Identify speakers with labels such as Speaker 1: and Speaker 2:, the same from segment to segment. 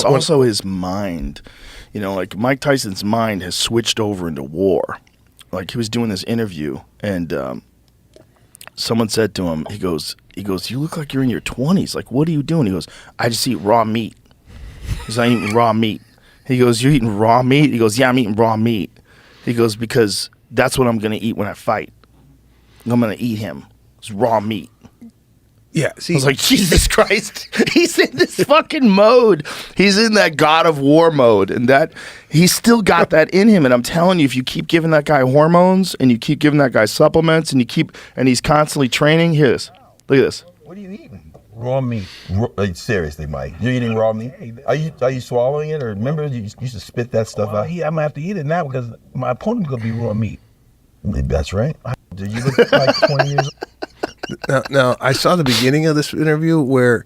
Speaker 1: It's also his mind. You know, like Mike Tyson's mind has switched over into war. Like he was doing this interview and someone said to him, he goes, you look like you're in your 20s. Like, what are you doing? He goes, I just eat raw meat. He's like, I'm eating raw meat. He goes, you're eating raw meat? He goes, yeah, I'm eating raw meat. He goes, because that's what I'm going to eat when I fight. I'm going to eat him. It's raw meat.
Speaker 2: Yeah, see,
Speaker 1: I was like, Jesus Christ. He's in this fucking mode. He's in that God of War mode. And that he's still got that in him. And I'm telling you, if you keep giving that guy hormones and you keep giving that guy supplements and he's constantly training, hear this. Look at this.
Speaker 3: What are you eating? Raw meat. Seriously, Mike. You're eating raw meat? Are you swallowing it? Or remember you used to spit that stuff out?
Speaker 2: I'm going to have to eat it now because my opponent's going to be raw meat.
Speaker 3: That's right. Did you look like 20 years old?
Speaker 2: Now, I saw the beginning of this interview where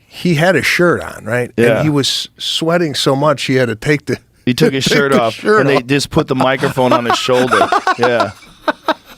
Speaker 2: he had a shirt on, right?
Speaker 1: Yeah.
Speaker 2: And he was sweating so much he had to take the...
Speaker 1: He took his shirt off and they just put the microphone on his shoulder. Yeah.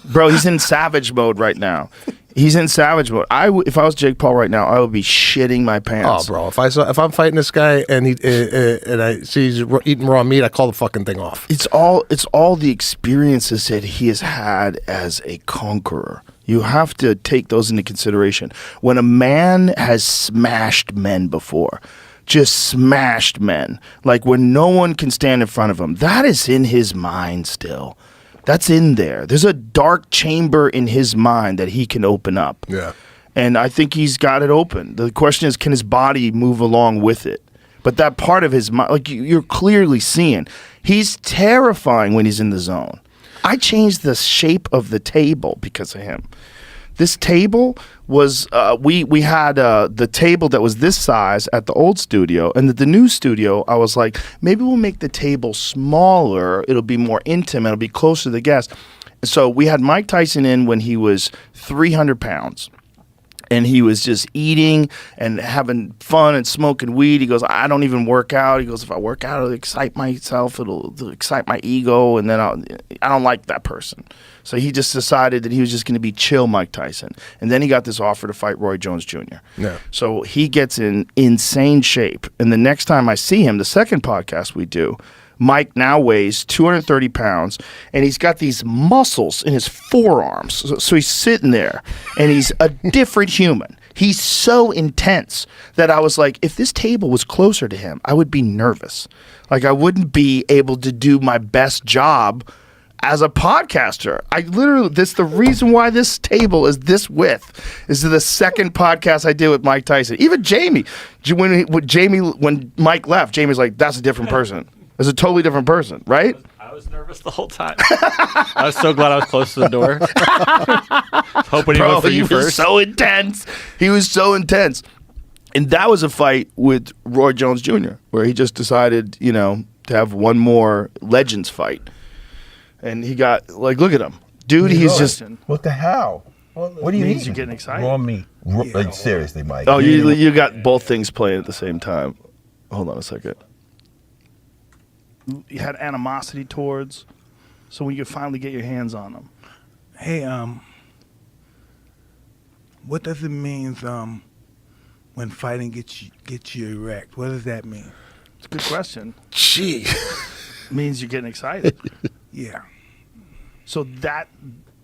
Speaker 1: Bro, he's in savage mode right now. He's in savage mode. If I was Jake Paul right now, I would be shitting my pants.
Speaker 2: Oh, bro! If I'm fighting this guy and I see he's eating raw meat, I call the fucking thing off.
Speaker 1: It's all the experiences that he has had as a conqueror. You have to take those into consideration. When a man has smashed men before, just smashed men, like when no one can stand in front of him, that is in his mind still. That's in there. There's a dark chamber in his mind that he can open up.
Speaker 2: Yeah.
Speaker 1: And I think he's got it open. The question is, can his body move along with it? But that part of his mind, like you're clearly seeing, he's terrifying when he's in the zone. I changed the shape of the table because of him. This table was, we had the table that was this size at the old studio, and at the new studio, I was like, maybe we'll make the table smaller. It'll be more intimate. It'll be closer to the guests. So we had Mike Tyson in when he was 300 pounds. And he was just eating and having fun and smoking weed. He goes, I don't even work out. He goes, if I work out, it'll excite myself. It'll excite my ego. And then I don't like that person. So he just decided that he was just going to be chill Mike Tyson. And then he got this offer to fight Roy Jones Jr.
Speaker 2: Yeah.
Speaker 1: So he gets in insane shape. And the next time I see him, the second podcast we do, Mike now weighs 230 pounds, and he's got these muscles in his forearms. So he's sitting there, and he's a different human. He's so intense that I was like, if this table was closer to him, I would be nervous. Like, I wouldn't be able to do my best job as a podcaster. That's the reason why this table is this width. Is the second podcast I did with Mike Tyson. Even Jamie, when Mike left, Jamie's like, that's a different person. It's a totally different person, right?
Speaker 4: I was nervous the whole time. I was so glad I was close to the door. Hoping he went for you first.
Speaker 1: He was so intense. He was so intense. And that was a fight with Roy Jones Jr., where he just decided, to have one more Legends fight. And he got, look at him. Dude, he's just...
Speaker 3: What the hell? What do you mean?
Speaker 1: You're getting excited.
Speaker 3: Raw meat. Seriously, Mike.
Speaker 1: Oh, you got both things playing at the same time. Hold on a second. You had animosity towards, so when you finally get your hands on them.
Speaker 5: Hey, what does it mean when fighting gets you erect? What does that mean?
Speaker 1: It's a good question.
Speaker 2: Gee.
Speaker 1: It means you're getting excited.
Speaker 5: Yeah.
Speaker 1: So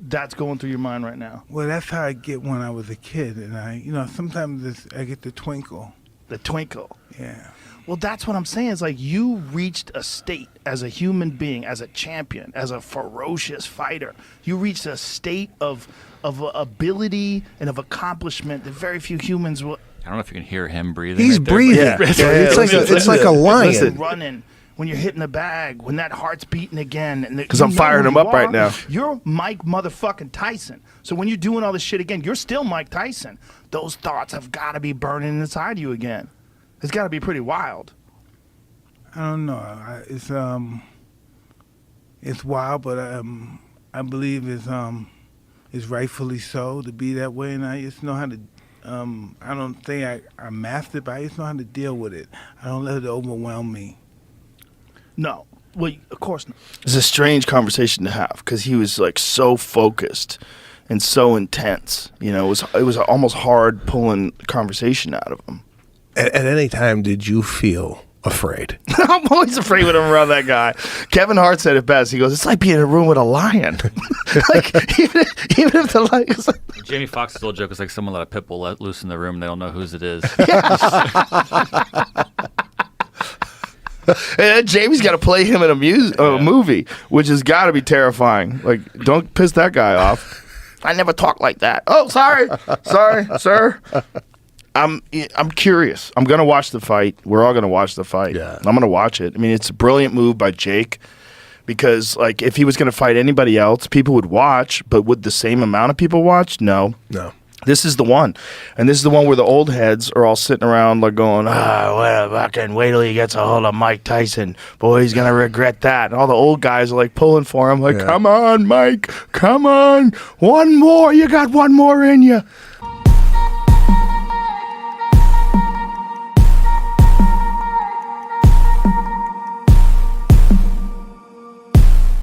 Speaker 1: that's going through your mind right now.
Speaker 5: Well, that's how I get when I was a kid, and sometimes I get the twinkle.
Speaker 1: The twinkle.
Speaker 5: Yeah.
Speaker 1: Well, that's what I'm saying. It's like you reached a state as a human being, as a champion, as a ferocious fighter. You reached a state of ability and of accomplishment that very few humans will.
Speaker 4: I don't know if you can hear him breathing.
Speaker 2: He's breathing.
Speaker 1: Yeah.
Speaker 2: It's like a lion.
Speaker 1: Listen, running. When you're hitting the bag, when that heart's beating again. Because I'm firing him up right now. You're Mike motherfucking Tyson. So when you're doing all this shit again, you're still Mike Tyson. Those thoughts have got to be burning inside you again. It's got to be pretty wild.
Speaker 5: I don't know. It's wild, but I believe it's rightfully so to be that way, and I just know how to. I don't think I mastered it, but I just know how to deal with it. I don't let it overwhelm me.
Speaker 1: No. Well, of course not. It's a strange conversation to have because he was so focused and so intense. It was almost hard pulling conversation out of him.
Speaker 2: At any time, did you feel afraid.
Speaker 1: I'm always afraid when I'm around that guy. Kevin Hart said it best. He goes, "It's like being in a room with a lion." Like even if the lion is like,
Speaker 4: Jamie Foxx's old joke is like someone let a pit bull let loose in the room. They don't know whose it is.
Speaker 1: and then Jamie's got to play him in a movie, which has got to be terrifying. Like, don't piss that guy off. I never talk like that. Oh, sorry, sir. I'm curious. I'm gonna watch the fight. We're all gonna watch the fight.
Speaker 2: Yeah.
Speaker 1: I'm gonna watch it. I mean, it's a brilliant move by Jake, because like if he was gonna fight anybody else, people would watch, but would the same amount of people watch? No. This is the one, and this is the one where the old heads are all sitting around like going, well, fucking wait till he gets a hold of Mike Tyson. Boy, he's gonna regret that. And all the old guys are like pulling for him, like, come on, Mike, come on, one more. You got one more in you.